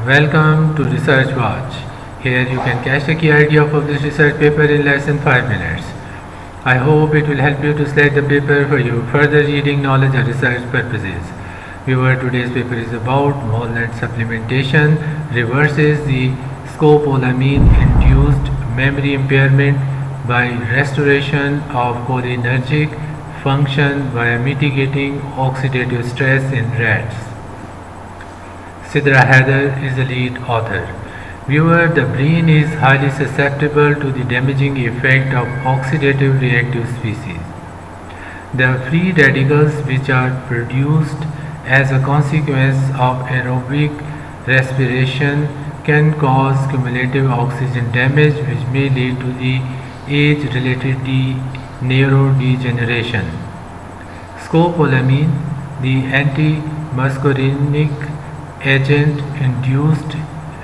Welcome to Research Watch. Here you can catch the key idea of this research paper in less than 5 minutes. I hope it will help you to select the paper for your further reading, knowledge or research purposes. Viewer, today's paper is about walnut supplementation reverses the scopolamine-induced memory impairment by restoration of cholinergic function via mitigating oxidative stress in rats. Sidra Heather is the lead author. Viewer, the brain is highly susceptible to the damaging effect of oxidative reactive species. The free radicals which are produced as a consequence of aerobic respiration can cause cumulative oxygen damage which may lead to the age-related neurodegeneration. Scopolamine, the anti-muscarinic agent, induced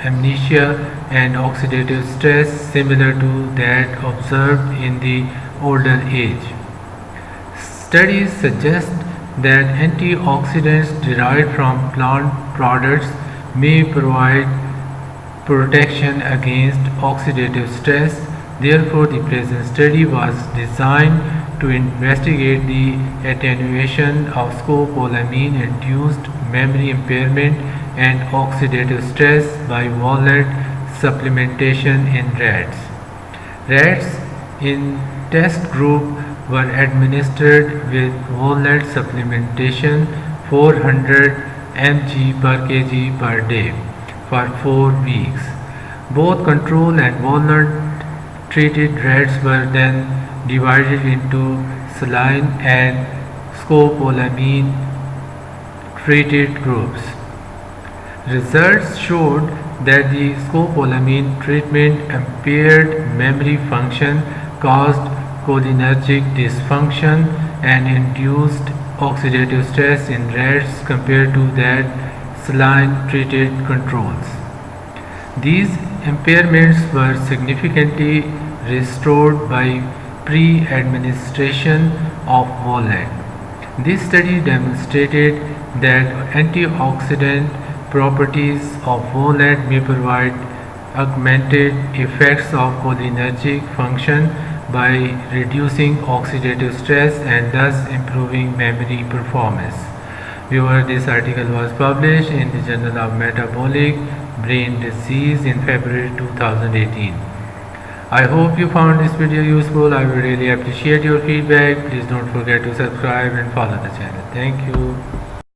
amnesia and oxidative stress similar to that observed in the older age. Studies suggest that antioxidants derived from plant products may provide protection against oxidative stress. Therefore, the present study was designed to investigate the attenuation of scopolamine-induced memory impairment and oxidative stress by walnut supplementation in rats. Rats in test group were administered with walnut supplementation 400 mg per kg per day for 4 weeks. Both control and walnut treated rats were then divided into saline and scopolamine treated groups. Results showed that the scopolamine treatment impaired memory function, caused cholinergic dysfunction, and induced oxidative stress in rats compared to that saline treated controls. These impairments were significantly restored by pre-administration of walnut. This study demonstrated that antioxidant properties of walnut may provide augmented effects of cholinergic function by reducing oxidative stress and thus improving memory performance. Viewer, this article was published in the Journal of Metabolic Brain Disease in February 2018. I hope you found this video useful. I would really appreciate your feedback. Please don't forget to subscribe and follow the channel. Thank you.